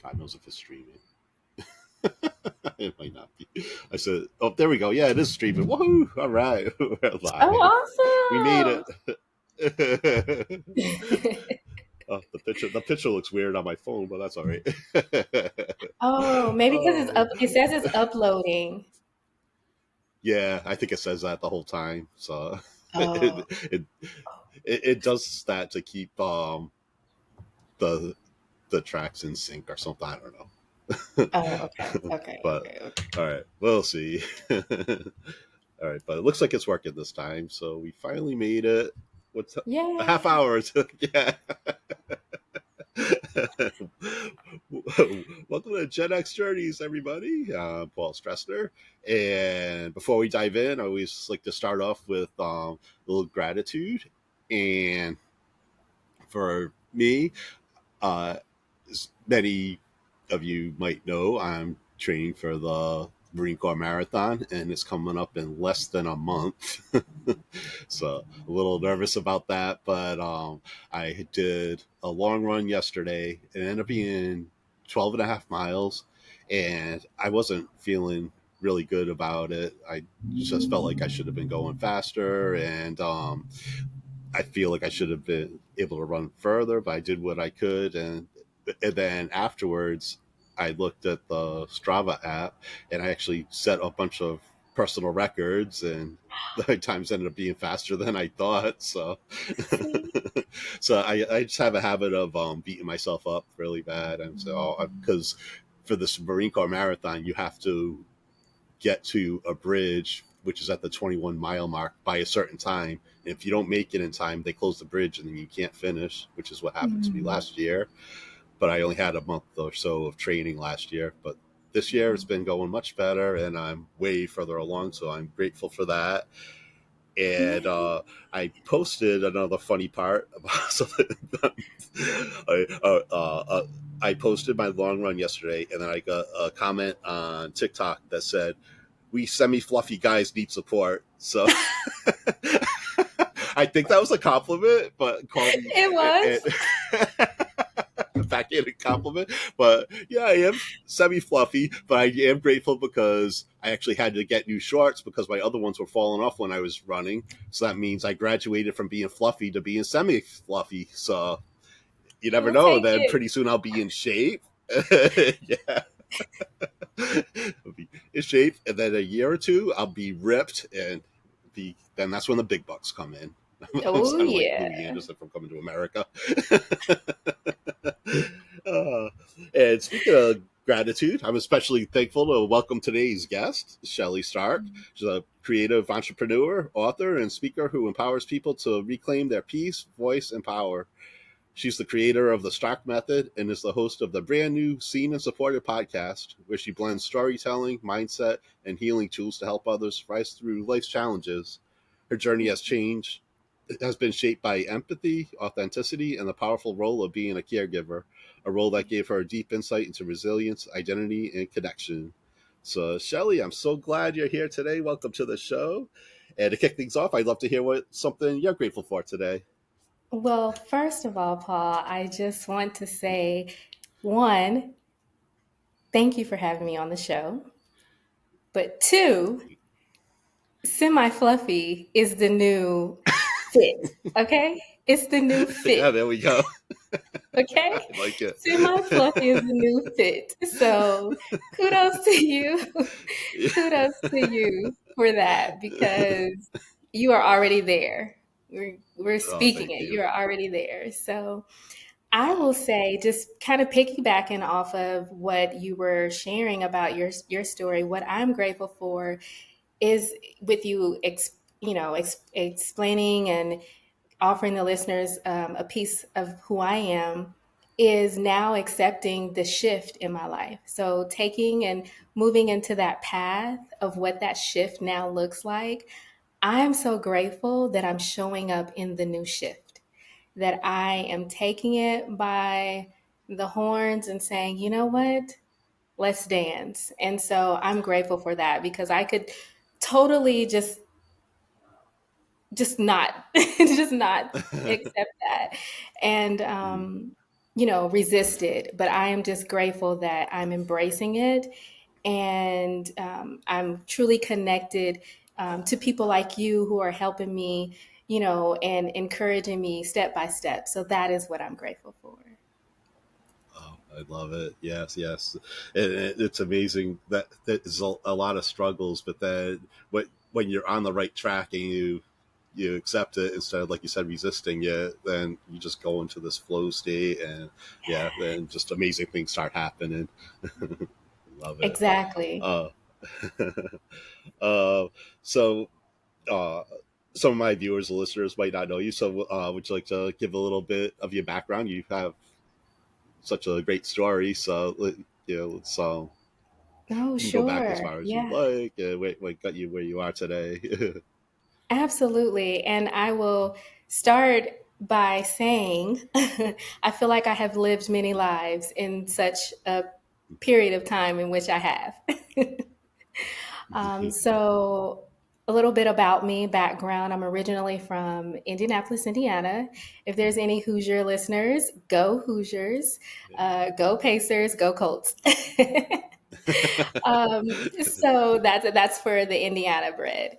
God knows if it's streaming. It might not be. I said, "Oh, there we go. Yeah, it is streaming. Woohoo! All right, we're live. We made Oh, it." awesome. Oh, the picture looks weird on my phone, but that's all right. Oh, maybe because Oh, it says it's uploading. yeah, I think it says that the whole time. So it Oh, it it does that to keep the the tracks in sync or something. I don't know. oh, okay, okay, But okay, okay. all right, we'll see. All right, but it looks like it's working this time. So we finally made it. What's a half Yay. hour? Yeah. Welcome to Gen X Journeys, everybody. I'm Paul Stressner. And before we dive in, I always like to start off with a little gratitude. And for me, uh, as many of you might know, I'm training for the Marine Corps Marathon, and it's coming up in less than a month. So a little nervous about that, but I did a long run yesterday. It ended up being 12 and a half miles, and I wasn't feeling really good about it. I just felt like I should have been going faster, and I feel like I should have been able to run further, but I did what I could. And then afterwards, I looked at the Strava app and I actually set a bunch of personal records, and the times ended up being faster than I thought. So, See? so I just have a habit of beating myself up really bad. And so, because for this Marine Corps marathon, you have to get to a bridge which is at the 21-mile mark by a certain time. And if you don't make it in time, they close the bridge and then you can't finish, which is what happened to me Mm. last year. But I only had a month or so of training last year. But this year it's been going much better and I'm way further along. So I'm grateful for that. And Yeah. I posted another funny part about something. I posted my long run yesterday, and then I got a comment on TikTok that said, "We semi-fluffy guys need support." So I think that was a compliment, but call me It was. a backhanded compliment. But yeah, I am semi-fluffy, but I am grateful because I actually had to get new shorts because my other ones were falling off when I was running. So that means I graduated from being fluffy to being semi-fluffy. So you never We'll know. take Then it. pretty soon I'll be in shape. Yeah. I'll be in shape, and then a year or two, I'll be ripped, and then that's when the big bucks come in. I'm Oh, sounding like yeah. Louis Anderson from Coming to America. uh, and speaking of gratitude, I'm especially thankful to welcome today's guest, Shellie Stark. She's a creative entrepreneur, author, and speaker who empowers people to reclaim their peace, voice, and power. She's the creator of the Stark Method and is the host of the brand new Seen and Supported podcast, where she blends storytelling, mindset, and healing tools to help others rise through life's challenges. Her journey has changed. It has been shaped by empathy, authenticity, and the powerful role of being a caregiver, a role that gave her a deep insight into resilience, identity, and connection. So, Shellie, I'm so glad you're here today. Welcome to the show. And to kick things off, I'd love to hear what something you're grateful for today. Well, first of all, Paul, I just want to say, one, thank you for having me on the show. But two, semi fluffy is the new fit. Okay? It's the new Yeah, fit. there we go. Okay? I like it. Semi fluffy is the new fit. So kudos to you. Kudos to you for that because you are already there. We're Oh, speaking thank it. you. You're already there. So I will say, just kind of piggybacking off of what you were sharing about your story, what I'm grateful for is with you, explaining and offering the listeners a piece of who I am is now accepting the shift in my life. So taking and moving into that path of what that shift now looks like. I'm so grateful that I'm showing up in the new shift, that I am taking it by the horns and saying, you know what? Let's dance. And so I'm grateful for that because I could totally just not just not accept that. And resist it. But I am just grateful that I'm embracing it. And I'm truly connected to people like you who are helping me, and encouraging me step by step. So that is what I'm grateful for. Oh, I love it. Yes, yes. It's amazing that there's a lot of struggles, but then when you're on the right track and you accept it instead of, like you said, resisting it, then you just go into this flow state, and yeah, then just amazing things start happening. Love it. Exactly. Uh, uh, so uh, some of my viewers and listeners might not know you. So, would you like to give a little bit of your background? You have such a great story. So, let's Oh, you can go back as sure. far as you'd Yeah. like. What got you where you are today? Absolutely. And I will start by saying I feel like I have lived many lives in such a period of time in which I have. So, a little bit about me, background. I'm originally from Indianapolis, Indiana. If there's any Hoosier listeners, go Hoosiers, go Pacers, go Colts. So that's for the Indiana bred.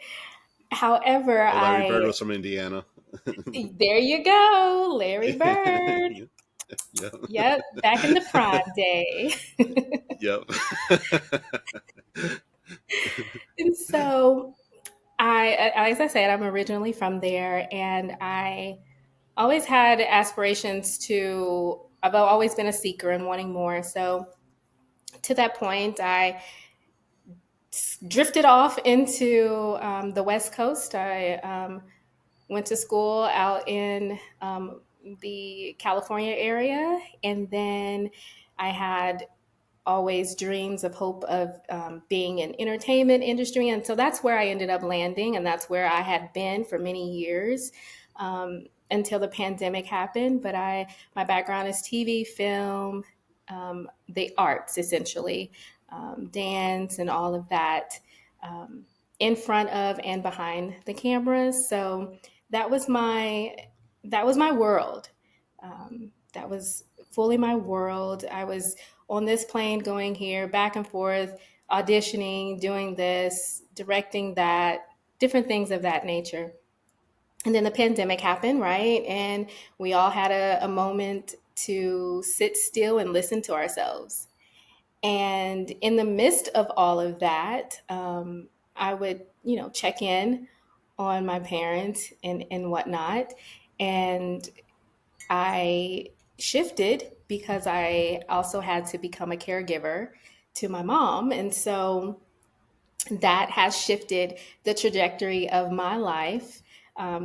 However, Oh, Larry Bird I was from Indiana. there you go, Larry Bird. Yeah. Yep, back in the prime day. Yep. And so as I said, I'm originally from there, and I always had aspirations to. I've always been a seeker and wanting more. So to that point, I drifted off into the West Coast. I went to school out in the California area, and then I had always dreams of hope of being in entertainment industry, and so that's where I ended up landing, and that's where I had been for many years until the pandemic happened. But my background is TV, film, the arts essentially, dance, and all of that. Um, in front of and behind the cameras. So that was my that was my world. That was fully my world. I was on this plane going here, back and forth, auditioning, doing this, directing that, different things of that nature. And then the pandemic happened, right? And we all had a moment to sit still and listen to ourselves. And in the midst of all of that, I would, check in on my parents and whatnot. And I shifted because I also had to become a caregiver to my mom. And so that has shifted the trajectory of my life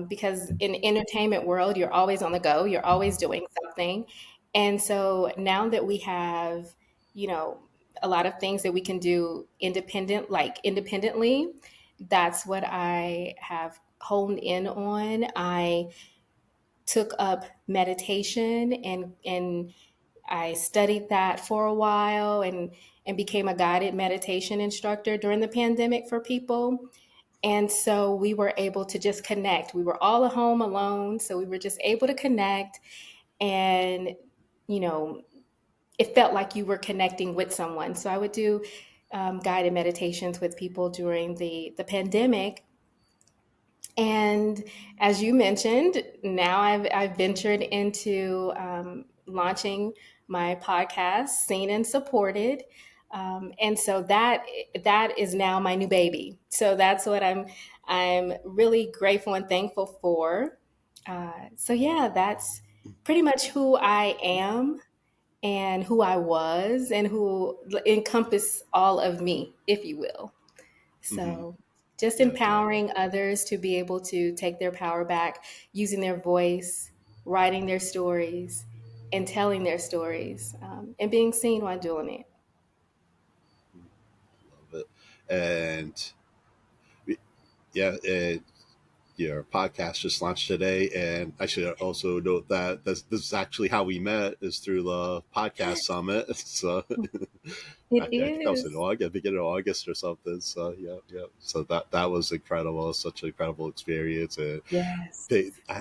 because in entertainment world you're always on the go, you're always doing something. And so now that we have, you know a lot of things that we can do independently, that's what I have honed in on. I took up meditation, and I studied that for a while, and became a guided meditation instructor during the pandemic for people. And so we were able to just connect. We were all at home alone, so we were just able to connect, and you know, it felt like you were connecting with someone. So I would do guided meditations with people during the pandemic. And as you mentioned, now I've ventured into launching my podcast, Seen and Supported. And so that is now my new baby. So that's what I'm really grateful and thankful for. So yeah, that's pretty much who I am and who I was and who encompass all of me, if you will. Hmm. So just Yeah, yeah. empowering others to be able to take their power back, using their voice, writing their stories, and telling their stories, and being seen while doing it. Love it. And yeah, your podcast just launched today, and I should also note that this is actually how we met, is through the podcast summit. So It I think that was in is. August, beginning of August or something. So yeah, yeah. So that was incredible. It was such an incredible experience, and Yes.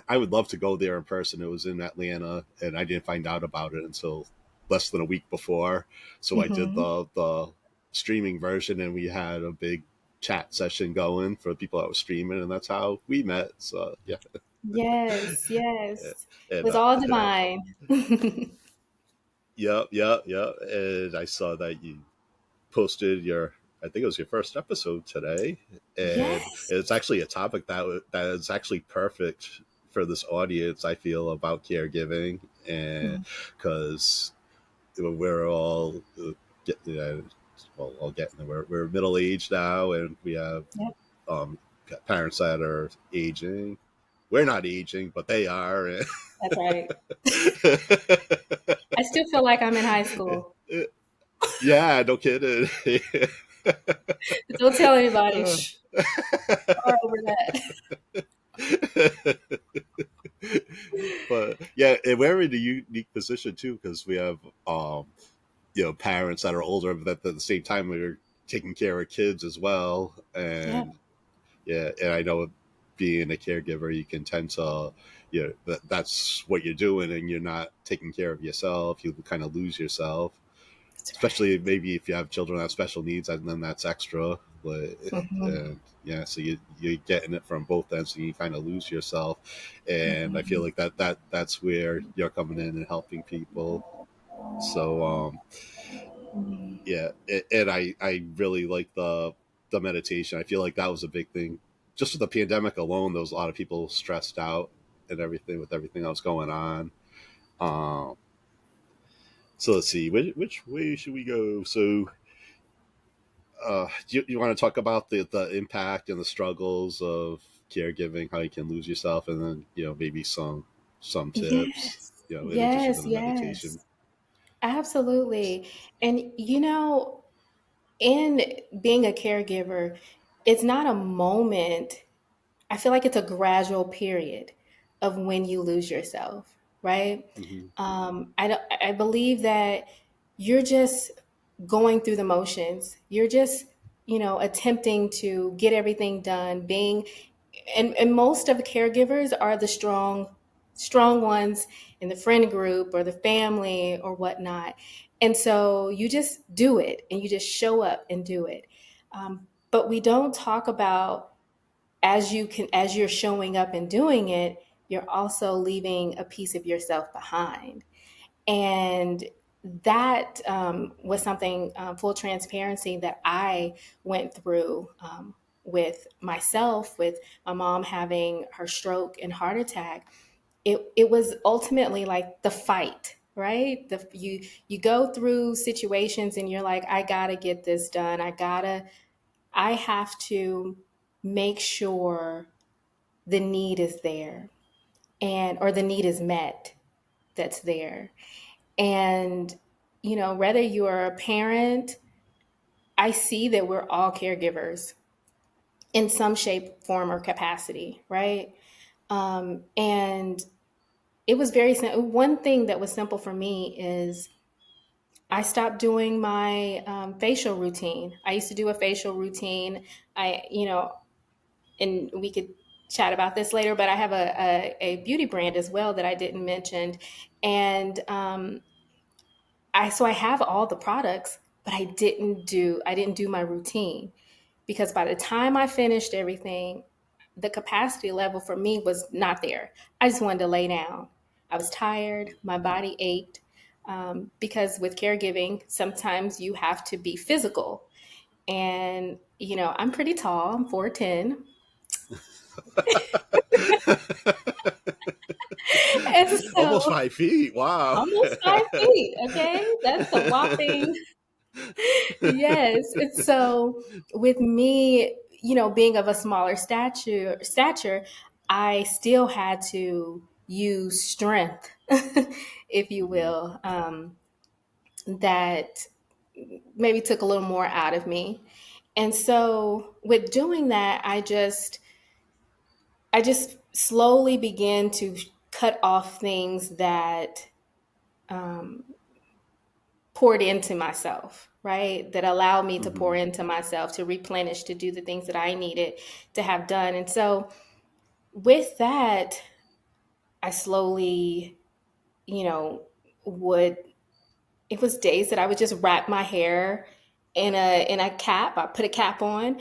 I would love to go there in person. It was in Atlanta, and I didn't find out about it until less than a week before. So I did Hmm. the streaming version, and we had a big chat session going for the people that were streaming, and that's how we met. So yeah, Yes, yes. It and was all divine. yep, yep, yep. And I saw that you posted your, I think it was your first episode today, and Yes. it's actually a topic that is actually perfect for this audience. I feel, about caregiving, and Mhm. because we're all get, well, all getting, we're middle aged now, and we have Yep, um, parents that are aging. We're not aging, but they are. that's right. I still feel like I'm in high school. Yeah, no kidding. Don't tell anybody. Shh, far over that. But yeah, and we're in a unique position too, because we have parents that are older, but at the same time we're taking care of kids as well. Yep, And yeah, and I know, being a caregiver, you can tend to, that's what you're doing, and you're not taking care of yourself. You kind of lose yourself, that's especially maybe if you have children that have special needs, and then that's extra. But right. Hmm. and yeah, so you're getting it from both ends, and you kind of lose yourself. And I feel Hmm. like that's where you're coming in and helping people. So yeah, and I really like the meditation. I feel like that was a big thing. Just with the pandemic alone, there was a lot of people stressed out and everything, with everything that was going on. Um, so let's see, which way should we go? So you want to talk about the impact and the struggles of caregiving, how you can lose yourself, and then maybe some tips, Yes, in addition to yes, the meditation. yes. Absolutely. And in being a caregiver, it's not a moment. I feel like it's a gradual period of when you lose yourself, right? Hmm. I believe that you're just going through the motions. You're just, attempting to get everything done, and most of the caregivers are the strong ones in the friend group or the family or whatnot. And so you just do it and you just show up and do it. But we don't talk about, as you're showing up and doing it, you're also leaving a piece of yourself behind. And that was something, full transparency, that I went through, with myself, with my mom having her stroke and heart attack. It was ultimately like the fight, right? You go through situations and you're like, I gotta get this done. I have to make sure the need is there, and or the need is met, that's there. And whether you're a parent, I see that we're all caregivers in some shape, form, or capacity, right? And it was very simple. One thing that was simple for me is I stopped doing my facial routine. I used to do a facial routine. And we could chat about this later, but I have a beauty brand as well that I didn't mention. And I have all the products, but I didn't do my routine, because by the time I finished everything, the capacity level for me was not there. I just wanted to lay down. I was tired, my body ached. Because with caregiving, sometimes you have to be physical. And, I'm pretty tall, I'm 4'10". And Almost so, 5 feet. Wow. almost 5 feet, okay? That's a whopping. Yes. And so with me, being of a smaller stature, I still had to use strength, if you Mhm. will, that maybe took a little more out of me. And so with doing that, I just I just slowly began to cut off things that um, poured into myself, right? That allowed me to Mm-hmm. pour into myself, to replenish, to do the things that I needed to have done. And so with that, I slowly, you know, would it was days that I would just wrap my hair in a cap. I put a cap on,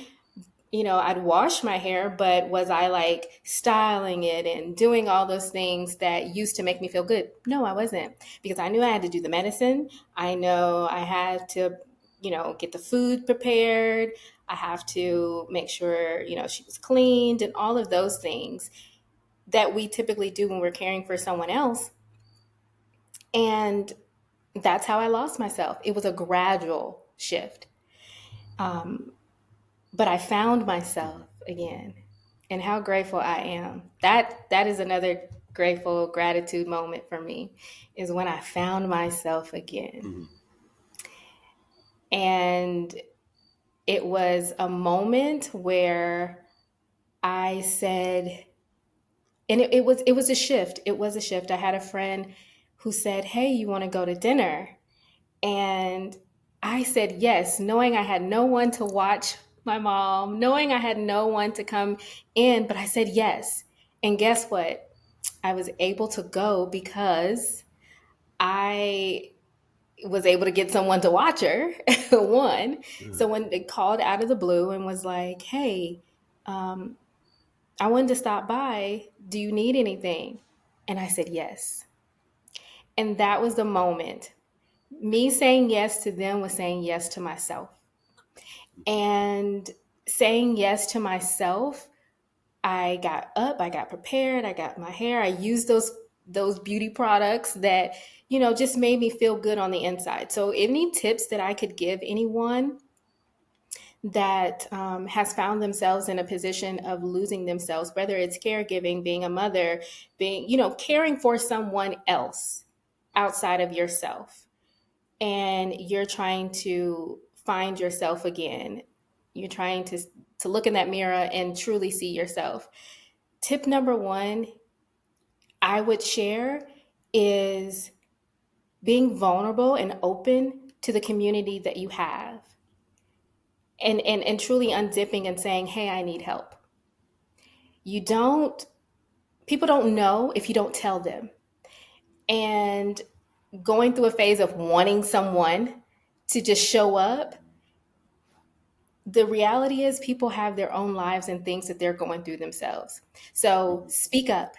I'd wash my hair, but was I like styling it and doing all those things that used to make me feel good? No, I wasn't, because I knew I had to do the medicine. I know I had to, get the food prepared. I have to make sure, she was cleaned and all of those things that we typically do when we're caring for someone else. And that's how I lost myself. It was a gradual shift. Um, but I found myself again, and how grateful I am. That is another grateful gratitude moment for me, is when I found myself again. Mm-hmm. And it was a moment where I said, and it was a shift. It was a shift. I had a friend who said, "Hey, you want to go to dinner?" And I said yes, knowing I had no one to watch my mom, knowing I had no one to come in, but I said yes. And guess what? I was able to go because I was able to get someone to watch her, one. So when they called out of the blue and was like, "Hey, um, I wanted to stop by. Do you need anything?" And I said yes. And that was the moment. Me saying yes to them was saying yes to myself. And saying yes to myself, I got up, I got prepared, I got my hair, I used those beauty products that, just made me feel good on the inside. So any tips that I could give anyone that has found themselves in a position of losing themselves, whether it's caregiving, being a mother, being, caring for someone else outside of yourself, and you're trying to find yourself again. You're trying to look in that mirror and truly see yourself. Tip number one I would share is being vulnerable and open to the community that you have, and truly unzipping and saying, "Hey, I need help." You don't People don't know if you don't tell them. And going through a phase of wanting someone to just show up, the reality is people have their own lives and things that they're going through themselves. So speak up,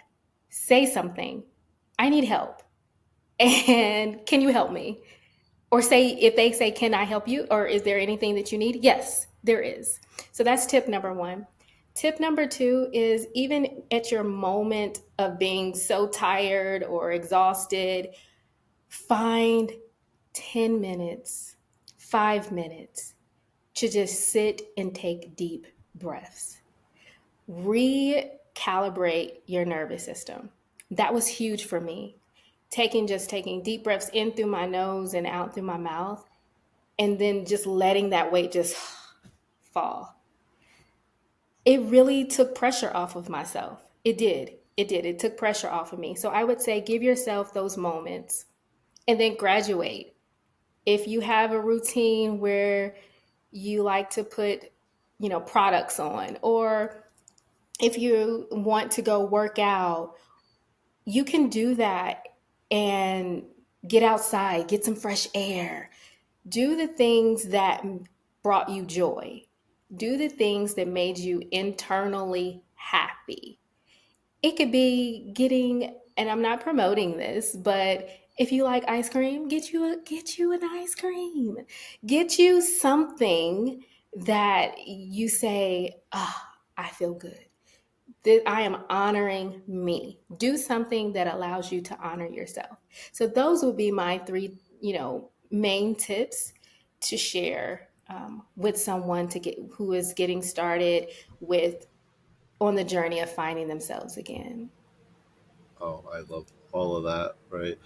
say something. I need help. And can you help me? Or say, if they say, "Can I help you?" Or, "Is there anything that you need?" Yes, there is. So that's tip number one. Tip number two is, even at your moment of being so tired or exhausted, find 10 minutes, 5 minutes to just sit and take deep breaths. Recalibrate your nervous system. That was huge for me. Taking deep breaths in through my nose and out through my mouth, and then just letting that weight just fall. It really took pressure off of myself. It did. It did. It took pressure off of me. So I would say, give yourself those moments and then graduate. If you have a routine where you like to put, products on, or if you want to go work out, you can do that and get outside, get some fresh air, do the things that brought you joy, do the things that made you internally happy. It could be getting, and I'm not promoting this, but if you like ice cream, get you an ice cream. Get you something that you say, "Ah, I feel good. That I am honoring me." Do something that allows you to honor yourself. So those would be my three, main tips to share with someone to get who is getting started with on the journey of finding themselves again. Oh, I love all of that. Right.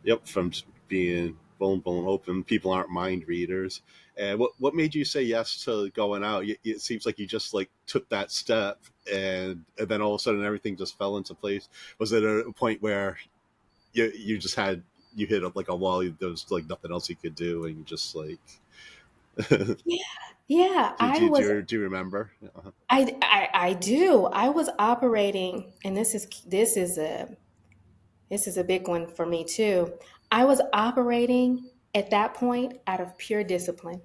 Yep. From being boom, boom, open. People aren't mind readers. And what made you say yes to going out? It seems like you just like took that step, and then all of a sudden everything just fell into place. Was it a point where you just had you hit like a wall? There was like nothing else you could do, and you just like Yeah, yeah. do you remember? I do. I was operating, and this is a big one for me too. I was operating at that point out of pure discipline.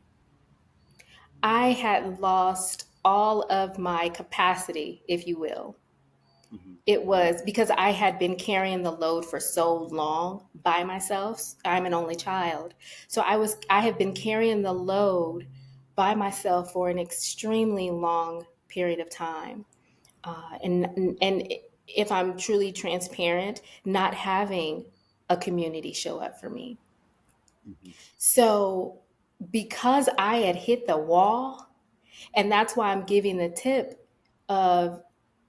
I had lost all of my capacity, if you will. Mm-hmm. It was because I had been carrying the load for so long by myself. I'm an only child. So I have been carrying the load by myself for an extremely long period of time. And if I'm truly transparent, not having a community show up for me. Mm-hmm. So because I had hit the wall, and that's why I'm giving the tip of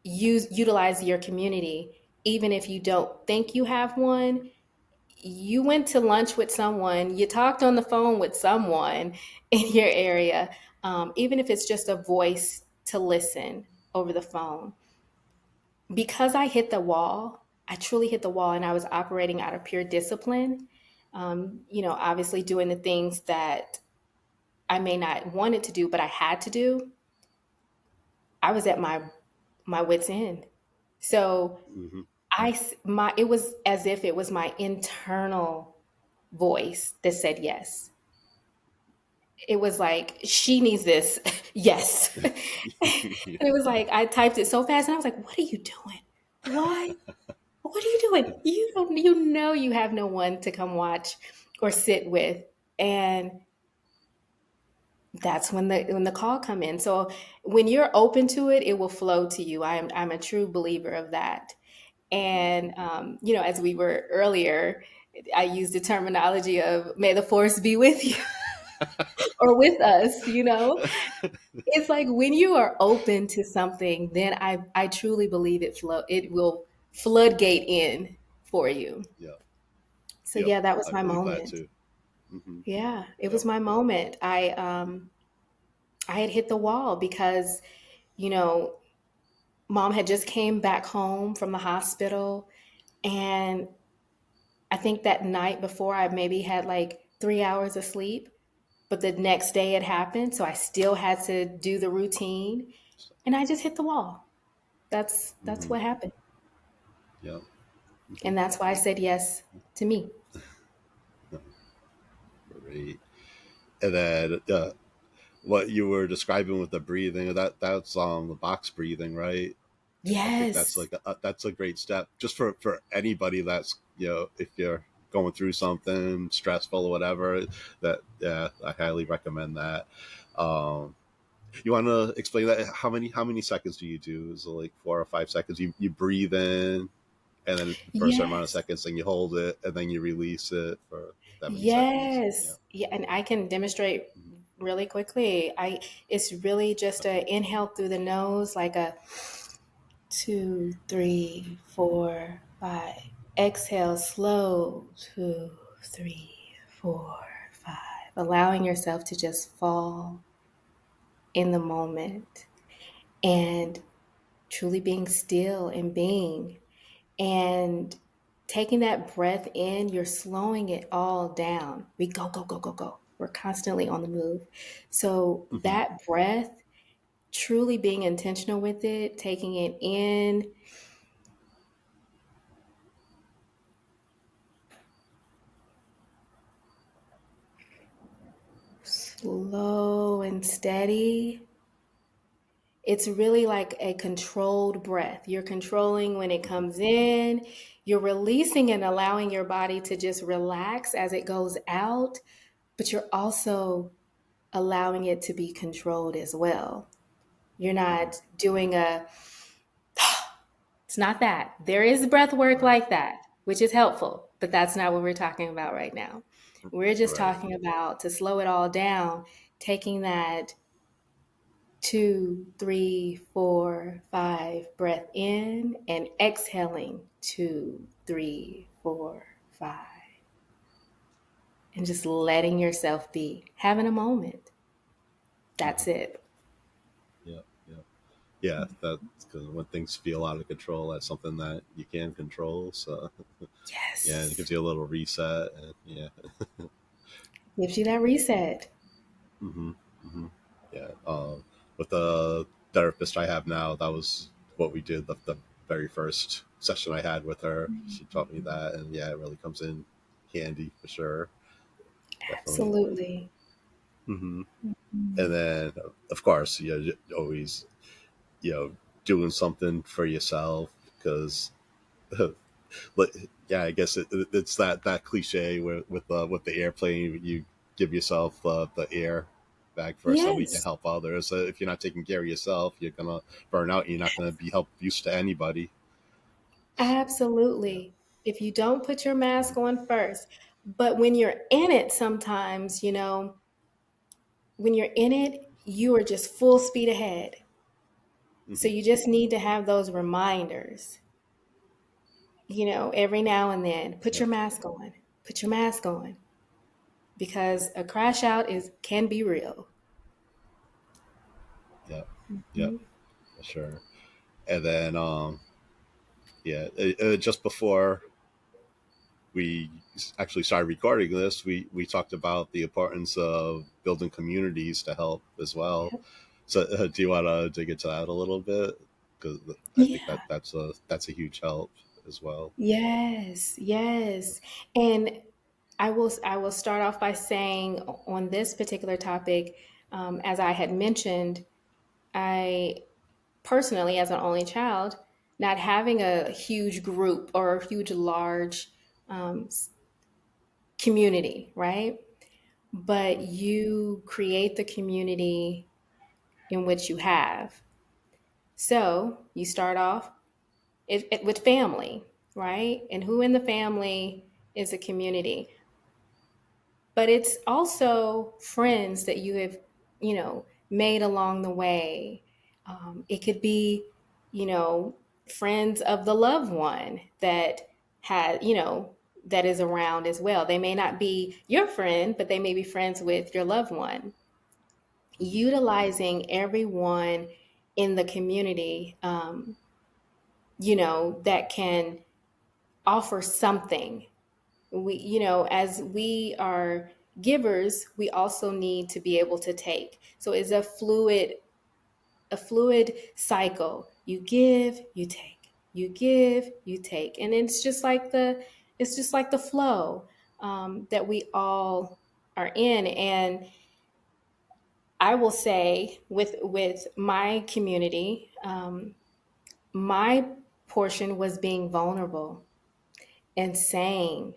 utilize your community, even if you don't think you have one. You went to lunch with someone, you talked on the phone with someone in your area, even if it's just a voice to listen over the phone. Because I hit the wall, I truly hit the wall, and I was operating out of pure discipline. Obviously doing the things that I may not wanted to do, but I had to do. I was at my wit's end. So Mm-hmm. it was as if it was my internal voice that said yes. It was like, she needs this. Yes. And Yeah. it was like, I typed it so fast and I was like, what are you doing? Why? What are you doing? You have no one to come watch or sit with. And that's when the call come in. So when you're open to it, it will flow to you. I'm a true believer of that. Mm-hmm. And as we were earlier, I used the terminology of "May the force be with you" or with us. It's like when you are open to something, then I truly believe it will floodgate in for you. Yeah. So Yep. yeah, that was I my believe that moment. too. Mm-hmm. Yeah, it Yep. was my moment. I had hit the wall because you know mom had just came back home from the hospital, and I think that night before I maybe had like 3 hours of sleep, but the next day it happened. So I still had to do the routine, and I just hit the wall. That's Mm-hmm. what happened. Yep. Mm-hmm. And that's why I said yes to me. Great. And then what you were describing with the breathing, that's the box breathing, right? I think that's Yes. like that's a great step just for anybody that's if you're going through something stressful or whatever. That yeah, I highly recommend that. Um, you want to explain that? How many seconds do you do? Is it like 4 or 5 seconds? You breathe in, and then for a certain amount of Yes. seconds, then you hold it, and then you release it for that many seconds. Yeah. Yes. Yeah, and I can demonstrate really quickly. I It's really just a inhale through the nose, like a 2, 3, 4, 5. Exhale slow, 2, 3, 4, 5. Allowing yourself to just fall in the moment and truly being still and being. And taking that breath in, you're slowing it all down. We go, go, go, go, go. We're constantly on the move. So Mm-hmm. that breath, truly being intentional with it, taking it in, slow and steady. It's really like a controlled breath. You're controlling when it Mm-hmm. comes in, you're releasing and allowing your body to just relax as it goes out, but you're also allowing it to be controlled as well. You're Mm-hmm. not doing it's not that. There is breath work Right. like that, which is helpful, but that's not what we're talking about right now. We're just Right. talking about to slow it all down, taking that 2, 3, 4, 5 breath in and exhaling 2, 3, 4, 5. and just letting yourself be, having a moment. Hmm. That's it. Yeah, yeah, yeah. That's because when things feel out of control, that's something that you can control. So yeah, and it gives Yes. you a little reset, and yeah. Gives you that reset. Hmm. Hmm. Yeah. With the therapist I have now, that was what we did the very first session I had with her. She taught me that, and yeah, it really comes in handy for sure. Definitely. Absolutely. Hmm. And then, of course, you always, you know, doing something for yourself because, but yeah, I guess it's that cliche with the airplane, you give yourself the air bag first so we can Yes, help others. So if you're not taking care of yourself, you're gonna burn out. And you're not gonna be help use to anybody. Yeah. absolutely. If you don't put your mask on first, but when you're in it, sometimes, when you're in it, you are just full speed ahead. So Hmm. you just need to have those reminders, every now and then. Put Yeah. your mask on. Put your mask on because a crash out is can be real. Yeah. Yeah. Mhm. For sure. And then, yeah, just before we actually started recording this, we talked about the importance of building communities to help as well. So, do you want to dig into that a little bit? Because I think Yeah. that's a huge help as well. Yes. Yes. And I will start off by saying on this particular topic, as I had mentioned, I personally, as an only child, not having a huge group or a huge large um, community, right? But you create the community in which you have. So you start off with family, right? And who in the family is a community? But it's also friends that you have, made along the way. It could be, friends of the loved one that had, that is around as well. They may not be your friend, but they may be friends with your loved one. Hmm. Utilizing everyone in the community, that can offer something. As we are givers, we also need to be able to take. So it's a fluid cycle. You give, you take. You give, you take, and it's just like the flow that we all are in. And I will say, with my community, my portion was being vulnerable and saying,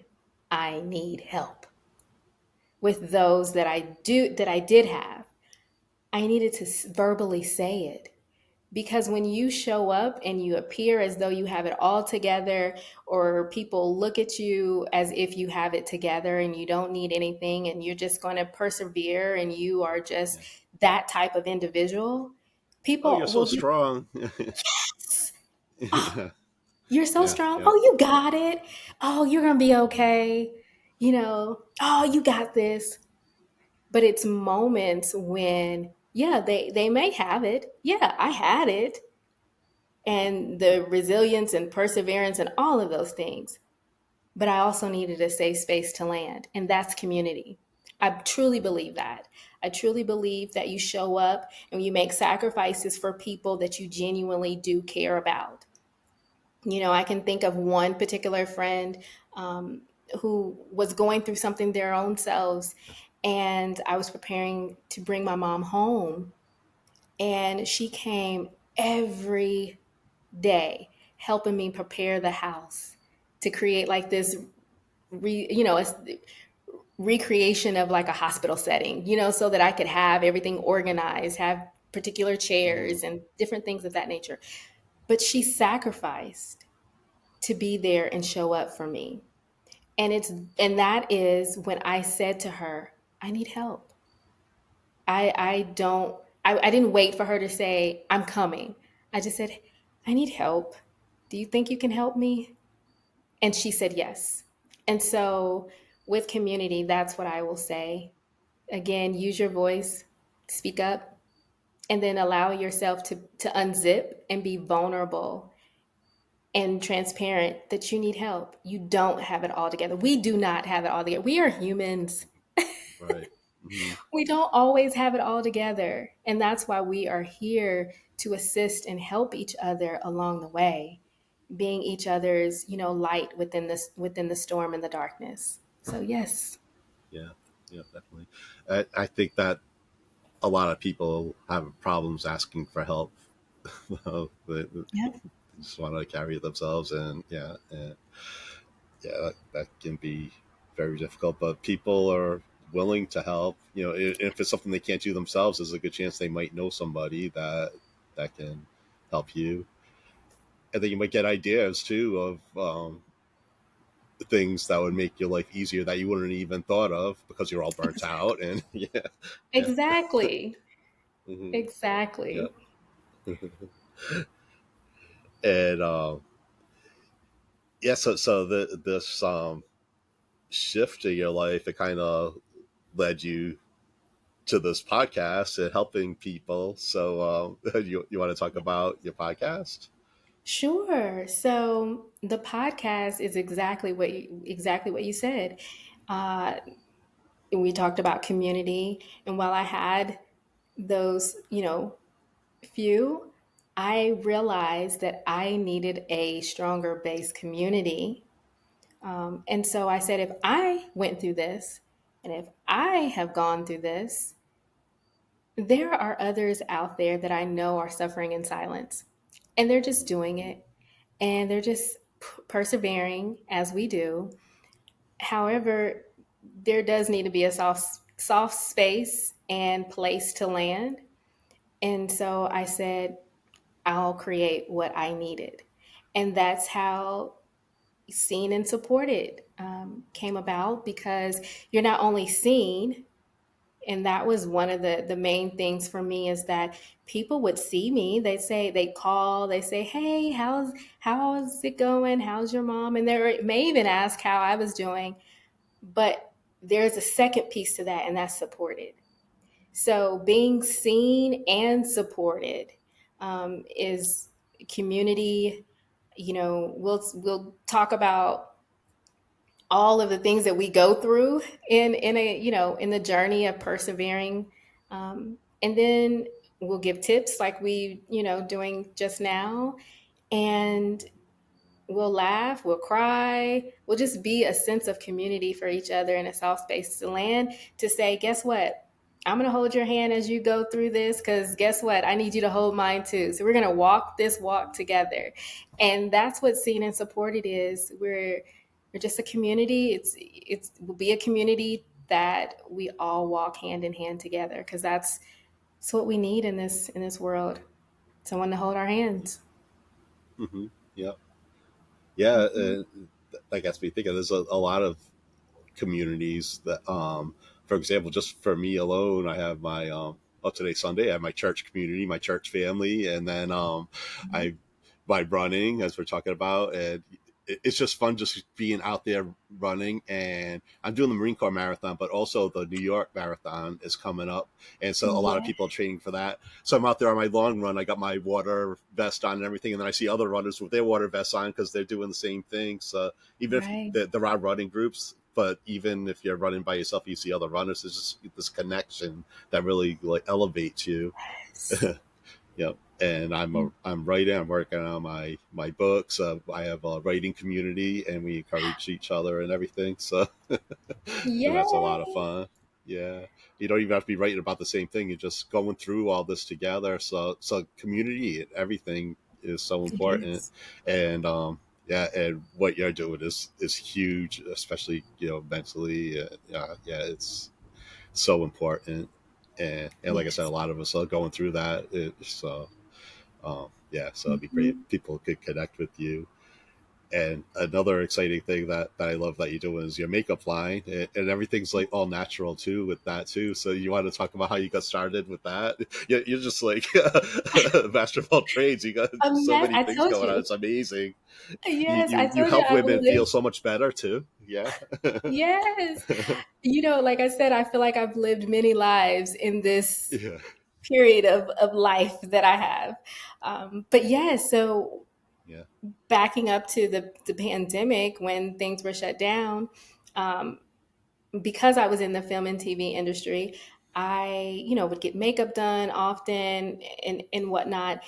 I need help with those that I did have. I needed to verbally say it because when you show up and you appear as though you have it all together, or people look at you as if you have it together and you don't need anything and you're just going to persevere and you are just Yeah. that type of individual, Oh, you're people so will just, strong. oh, Yeah. you're so Yeah. strong. Yeah. Oh, you got it. Oh, you're going to be okay. Oh, you got this. But it's moments when, yeah, they may have it. Yeah, I had it. And the resilience and perseverance and all of those things. But I also needed a safe space to land, and that's community. I truly believe that. I truly believe that you show up and you make sacrifices for people that you genuinely do care about. I can think of one particular friend um, who was going through something their own selves, and I was preparing to bring my mom home, and she came every day helping me prepare the house to create like this a recreation of like a hospital setting, so that I could have everything organized, have particular Hmm. chairs and different things of that nature. But she sacrificed to be there and show up for me. And that is when I said to her, I need help. I didn't wait for her to say, I'm coming. I just said, I need help. Do you think you can help me? And she said yes. And so with community, that's what I will say. Again, use your voice, speak up, and then allow yourself to unzip and be vulnerable and transparent that you need help. You don't have it all together. We do not have it all together. We are humans. Right. Hmm. We don't always have it all together. And that's why we are here to assist and help each other along the way, being each other's, light within the storm and the darkness. So yes. Yeah. Yeah, definitely. I think that a lot of people have problems asking for help. They Yep. just want to carry themselves, and yeah, that can be very difficult. But people are willing to help. If it's something they can't do themselves, there's a good chance they might know somebody that can help you, and then you might get ideas too of things that would make your life easier that you wouldn't even thought of because you're all burnt out. And yeah, yeah, Exactly. hmm, yeah, Exactly. and yeah. So this shift in your life, it kind of led you to this podcast and helping people. So you want to talk about your podcast? Sure. So the podcast is exactly what you said. Uh, we talked about community, and while I had those, few, I realized that I needed a stronger base community. And so I said, if I went through this, and if I have gone through this, there are others out there that I know are suffering in silence, and they're just doing it, and they're just persevering as we do. However, there does need to be a soft space and place to land. And so I said, I'll create what I needed. And that's how Seen and Supported came about, because you're not only seen, and that was one of the main things for me, is that people would see me. They call, they say, hey, how's it going, how's your mom, and they may even ask how I was doing. But there's a second piece to that, and that's supported. So being seen and supported is community. We'll talk about all of the things that we go through in the journey of persevering, and then we'll give tips like we doing just now, and we'll laugh, we'll cry, we'll just be a sense of community for each other in a soft space to land, to say, guess what? I'm going to hold your hand as you go through this, because guess what? I need you to hold mine too. So we're going to walk this walk together. And that's what Seen and Supported is. We're just a community. Will be a community that we all walk hand in hand together, because that's what we need in this world. Someone to hold our hands. Hmm. Yeah, yeah. That gets me thinking. There's a lot of communities that, for example, just for me alone, I have my today's Sunday. I have my church community, my church family, and then I by running, as we're talking about, and it's just fun just being out there running. And I'm doing the Marine Corps marathon, but also the New York marathon is coming up, and so a lot of Yeah, people are training for that. So I'm out there on my long run. I got my water vest on and everything, and then I see other runners with their water vests on because they're doing the same thing. So even if right. there are running groups, but even if you're running by yourself, you see other runners. There's just this connection that really like elevates you. Yes. Yep. And I'm writing. I'm working on my books. I have a writing community, and we encourage each other and everything. So and that's a lot of Yay! fun. Yeah, you don't even have to be writing about the same thing. You're just going through all this together. So community and everything is so It important. is. And yeah, and what you're doing is huge, especially mentally. Yeah, it's so important. And like I said, a Yes. lot of us are going through that. So yeah, so it'd be great Mhm. if people could connect with you. And another exciting thing that I love that you're doing is your makeup line, and everything's like all natural too with that too. So you want to talk about how you got started with that? You're just like master of all trades. You got so Yes, many I things told going on. you. It's amazing. You Yes, I you, you told you help I've women feel lived. so much better too. Yeah. Yes. Like I said, I feel like I've lived many lives in this Yeah. period of life that I have. But yeah, so Yeah. backing up to the pandemic when things were shut down, um, because I was in the film and TV industry, I, would get makeup done often and whatnot.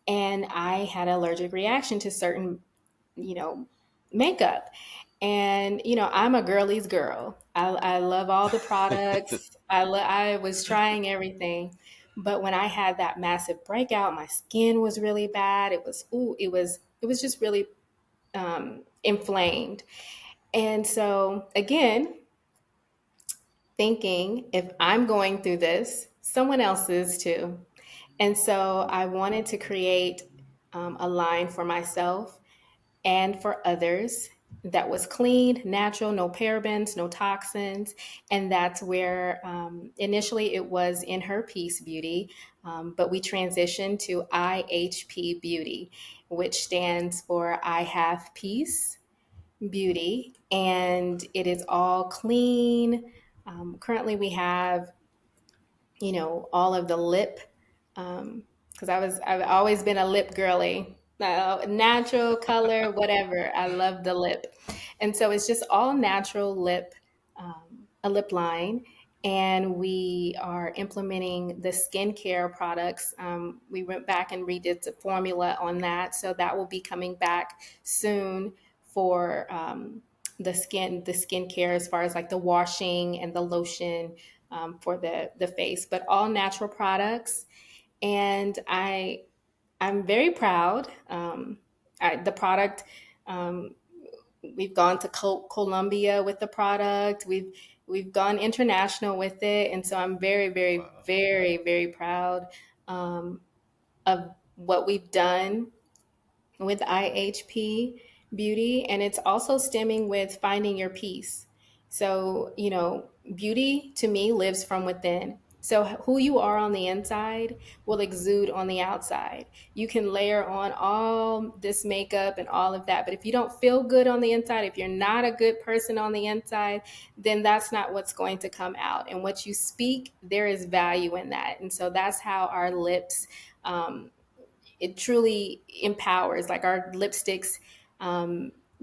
And I had an allergic reaction to certain, you know, makeup. And, I'm a girly's girl. I love all the products. I was trying everything. But when I had that massive breakout, my skin was really bad. It was just really inflamed. And so again, thinking if I'm going through this, someone else is too. And so I wanted to create a line for myself and for others that was clean, natural, no parabens, no toxins. And that's where initially it was In Her Peace Beauty, but we transitioned to IHP Beauty, which stands for I Have Peace Beauty. And it is all clean. Currently, we have all of the lip, because I've always been a lip girly, natural color, whatever. I love the lip, and so it's just all natural lip, a lip line. And we are implementing the skincare products. We went back and redid the formula on that, so that will be coming back soon for the skincare, as far as like the washing and the lotion for the face, but all natural products. And I'm very proud. The product, um, we've gone to Colombia with the product. We've gone international with it, and so I'm very, very, Wow. very, very proud um, of what we've done with IHP beauty. And it's also stemming with finding your peace. So, beauty to me lives from within. So, who you are on the inside will exude on the outside. You can layer on all this makeup and all of that, but if you don't feel good on the inside, if you're not a good person on the inside, then that's not what's going to come out. And what you speak, there is value in that. And so that's how our lips it truly empowers. Like our lipsticks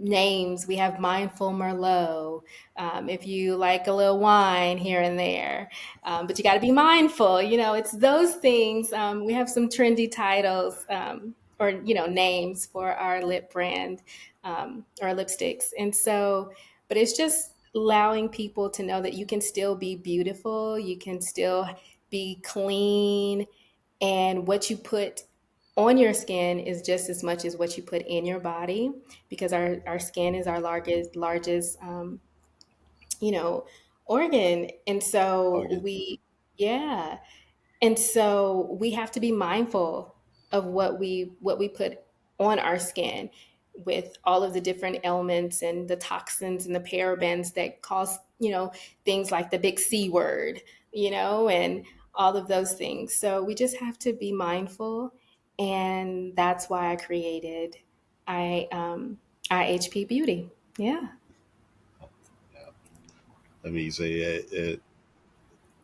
names, we have Mindful Merlot. If you like a little wine here and there, but you got to be mindful. It's those things. We have some trendy titles or names for our lip brand, our lipsticks, and so. But it's just allowing people to know that you can still be beautiful, you can still be clean, and what you put on your skin is just as much as what you put in your body, because our skin is our largest you know organ. And so Organ. yeah, and so we have to be mindful of what we put on our skin, with all of the different elements and the toxins and the parabens that cause, things like the big C word, and all of those things. So we just have to be mindful. And that's why I created I IHP Beauty. Yeah. Yeah. Amazing.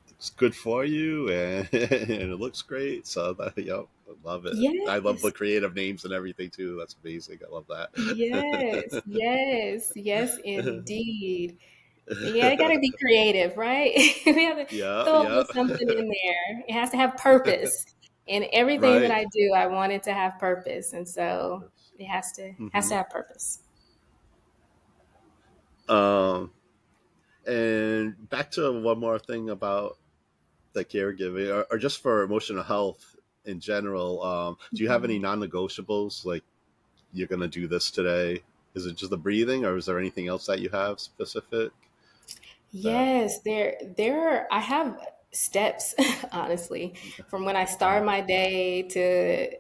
It's good for you, and, and it looks great. So yep, I love it. I love the Yes. creative names and everything too. That's amazing. I love Yes. that. Yes. Yes, indeed. Yeah, it got to be creative, right? We have to Yeah, throw a yeah. little something in there. It has to have purpose. And everything that Right. I do, I want it to have purpose. And so Purpose. it has to Hmm. have purpose. Um, and back to one more thing about the caregiving, or just for emotional health in general. Do you have any Mhm. non-negotiables? Like, you're gonna do this today? Is it just the breathing, or is there anything else that you have specific? That Yes, I have steps, honestly, from when I uh, start my day to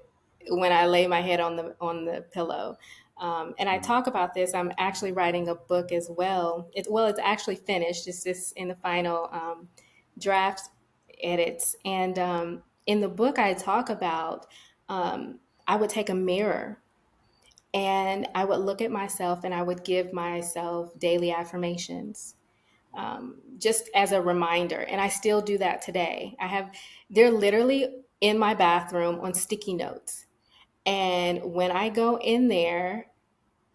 when I lay my head on the pillow. And I Mhm. talk about this. I'm actually writing a book as well. It's actually finished. It's just in the final draft edits. And in the book, I talk about I would take a mirror and I would look at myself and I would give myself daily affirmations, just as a reminder. And I still do that today. They're literally in my bathroom on sticky notes. And when I go in there,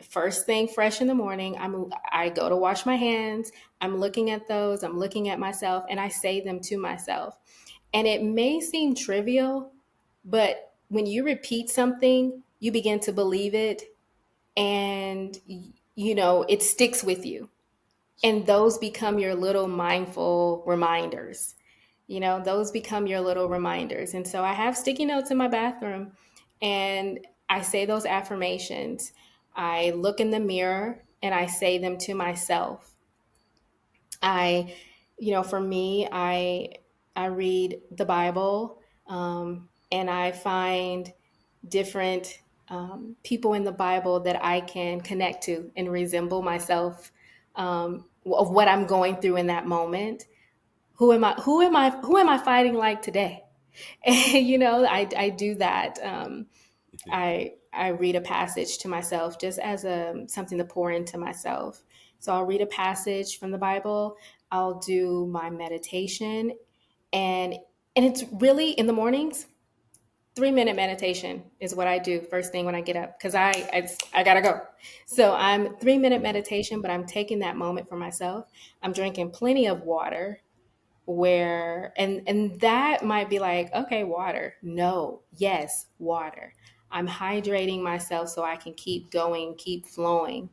first thing fresh in the morning, I go to wash my hands. I'm looking at those, I'm looking at myself, and I say them to myself. And it may seem trivial, but when you repeat something, you begin to believe it, and it sticks with you. And those become your little mindful reminders. Those become your little reminders. And so I have sticky notes in my bathroom, and I say those affirmations. I look in the mirror and I say them to myself. I, for me, I read the Bible, and I find different people in the Bible that I can connect to and resemble myself, of what I'm going through in that moment. Who am I? Who am I? Who am I fighting like today? And, I do that. I read a passage to myself just as something to pour into myself. So I'll read a passage from the Bible. I'll do my meditation, and it's really in the mornings. 3-minute meditation is what I do first thing when I get up, because I gotta go. So I'm 3-minute Mhm. meditation, but I'm taking that moment for myself. I'm drinking plenty of water, where and that might be like, okay, water. No, yes, water. I'm hydrating myself so I can keep going, keep flowing.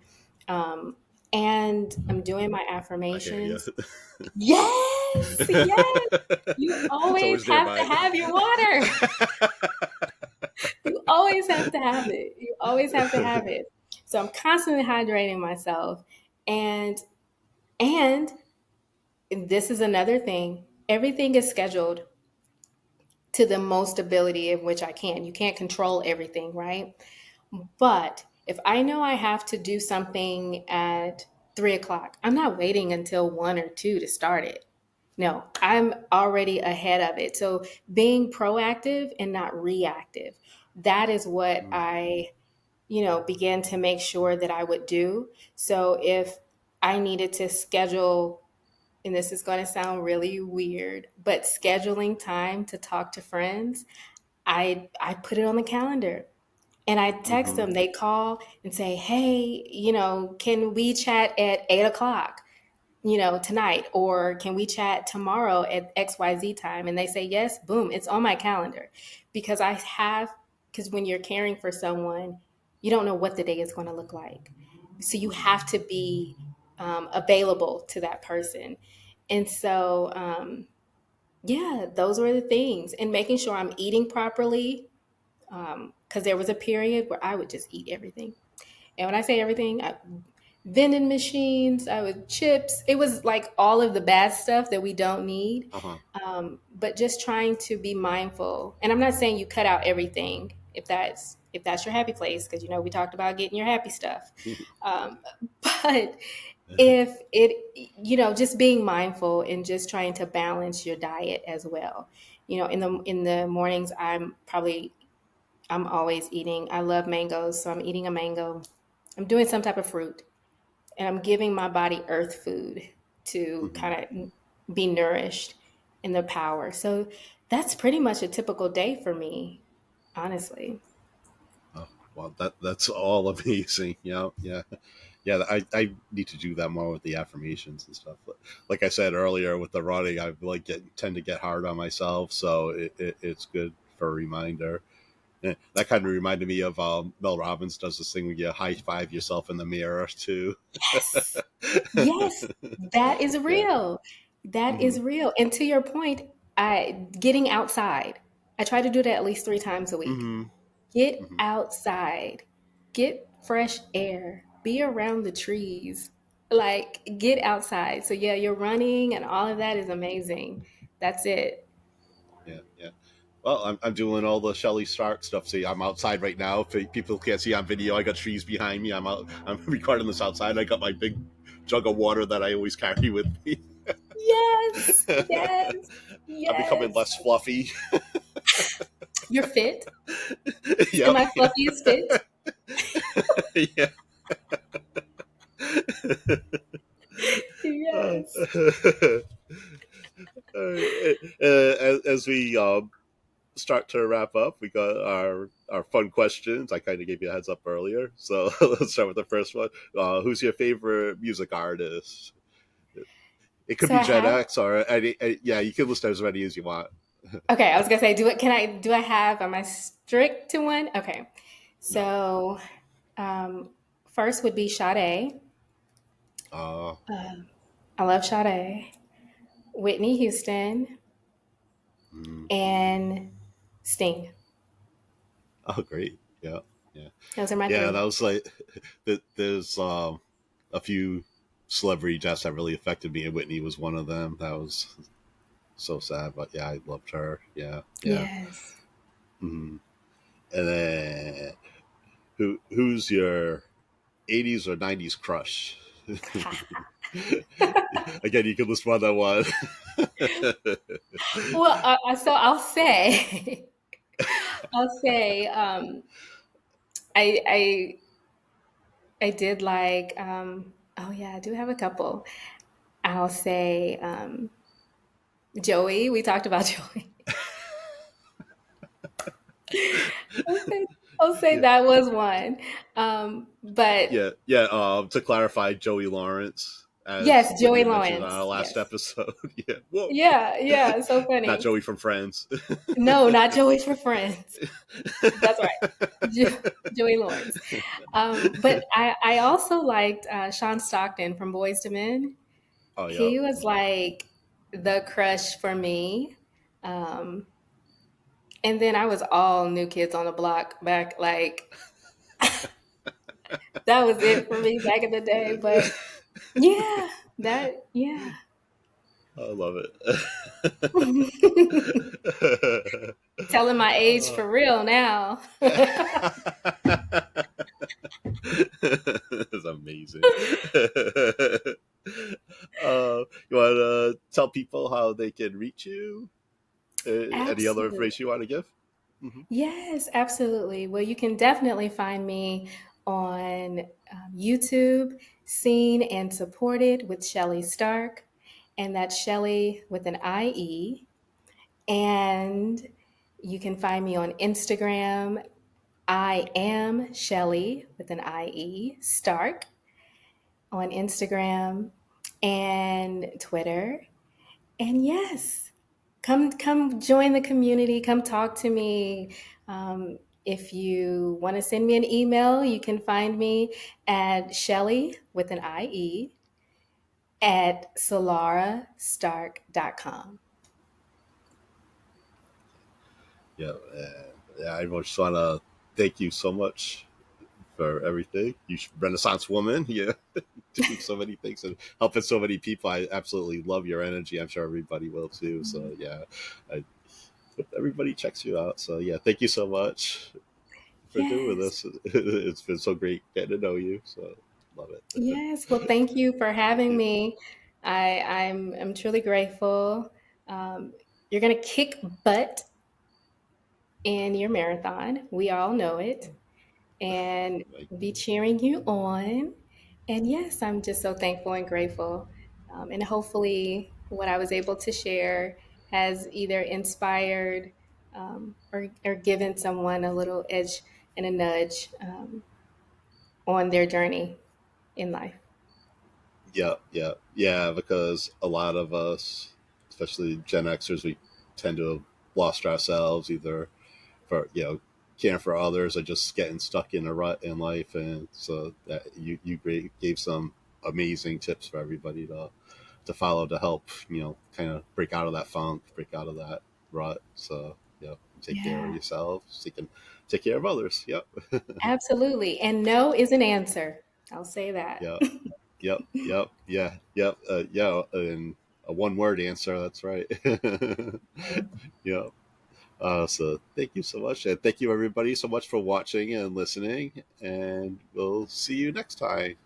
Um, and I'm doing my I hear you. affirmations. Yes, yes. You It's always always have to nearby. have your water. You always have to have it. You always have to have it. So I'm constantly hydrating myself. And and this is another thing. Everything is scheduled to the most ability of which I can. You can't control everything, right? But if I know I have to do something at 3 o'clock, I'm not waiting until 1 or 2 to start it. No, I'm already ahead of it. So being proactive and not reactive, that is what Mm. I, began to make sure that I would do. So if I needed to schedule, and this is going to sound really weird, but scheduling time to talk to friends, I put it on the calendar and I text Mhm. them. They call and say, "Hey, can we chat at 8 o'clock? Tonight, or can we chat tomorrow at XYZ time?" And they say yes. Boom, it's on my calendar, because because when you're caring for someone, you don't know what the day is going to look like, so you Mhm. have to be available to that person. And so, yeah, those were the things, and making sure I'm eating properly, because there was a period where I would just eat everything. And when I say everything, vending machines, I would chips. It was like all of the bad stuff that we don't need. Uh-huh. But just trying to be mindful. And I'm not saying you cut out everything if that's your happy place, because we talked about getting your happy stuff. Um, but if it, just being mindful and just trying to balance your diet as well. In the mornings, I'm always eating. I love mangoes, so I'm eating a mango. I'm doing some type of fruit, and I'm giving my body earth food to Mhm. kind of be nourished in the power. So that's pretty much a typical day for me, honestly. Oh, well, that's all amazing. Yeah, yeah, yeah. I need to do that more with the affirmations and stuff. But like I said earlier, with the running, I tend to get hard on myself, so it's good for a reminder. That kind of reminded me of Mel Robbins does this thing where you high five yourself in the mirror too. Yes. Yes. That is Yeah. real. That Hmm. is real. And to your point, I getting outside. I try to do that at least 3 times a week. Hmm. Get Hmm. outside, get fresh air, be around the trees, like get outside. So, yeah, you're running and all of that is amazing. That's it. Yeah, yeah. Well, I'm doing all the Shellie Stark stuff. See, I'm outside right now. If people can't see on video, I got trees behind me. I'm out. I'm recording this outside. I got my big jug of water that I always carry with me. Yes, yes, I'm becoming yes. less fluffy. You're fit. Yep. Semi fluffy is fit. Yeah. Yes. All right. As we start to wrap up, we got our fun questions. I kind of gave you a heads up earlier, so let's start with the first one. Who's your favorite music artist? It could So be I Gen have. X or any, yeah, you can list as many as you want. Okay, I was gonna say, do it. Can I? Do I have? Am I strict to one? Okay. No. So, um, first would be Sade. Uh, I love Sade. Whitney Houston mm, and Sting. oh, great. Yeah, yeah, Those are my yeah. That three. was like there's a few celebrity deaths that really affected me, and Whitney was one of them. That was so sad, but yeah, I loved her. Yeah, yeah. Yes. Mm. And then who's your '80s or '90s crush? Again, you can list more than one. Well, so I'll say, I'll say, I I did like. Oh yeah, I do have a couple. I'll say Joey. We talked about Joey. Okay, I'll say Yeah, that was one. But yeah, yeah. To clarify, Joey Lawrence, as yes, Whitney Joey had mentioned on our Lawrence. last Yes. episode. Yeah, whoa, Yeah, yeah. So not funny. Joey from Friends. No, not Joey for Friends. That's right. Joey Lawrence. But I also liked Sean Stockton from Boys to Men. Oh yeah, He was like the crush for me. Um, and then I was all New Kids on the Block back, like that was it for me back in the day. But yeah, yeah. I love Telling my age it. for real now. That's amazing. You want to tell people how they can reach you? Any other Absolutely. information you want to give? Hmm. Yes, absolutely. Well, you can definitely find me on YouTube, Seen and Supported with Shellie Stark, and that's Shellie with an IE. And you can find me on Instagram. I am Shellie with an IE Stark on Instagram and Twitter. And yes, come join the community. Come talk to me. If you want to send me an email, you can find me at Shellie with an IE at solarastark.com. Yeah, yeah. I just want to thank you so much for everything. You Renaissance woman, yeah, doing so many things and helping so many people. I absolutely love your energy. I'm sure everybody will too. So yeah, I hope everybody checks you out. So yeah, thank you so much for doing Yes, this. It's been so great getting to know you. So love it. yes. Well, thank you for having me. I'm truly grateful. Um, you're gonna kick butt in your marathon. We all know it. And Like, be cheering you on. And yes, I'm just so thankful and grateful. And hopefully, what I was able to share has either inspired or given someone a little edge and a nudge on their journey in life. yeah, yeah, yeah. Because a lot of us, especially Gen Xers, we tend to have lost ourselves either for caring for others or just getting stuck in a rut in life. And so that you gave some amazing tips for everybody to follow to help kind of break out of that funk, break out of that rut. So take care of Yeah, yourself so you can take care of others. Yep. absolutely. And no is an answer. I'll say that. Yep. Yep. Yep. Yeah. Yep. Yeah. And a one word answer. That's right. Yep. So thank you so much, and thank you everybody so much for watching and listening, and we'll see you next time.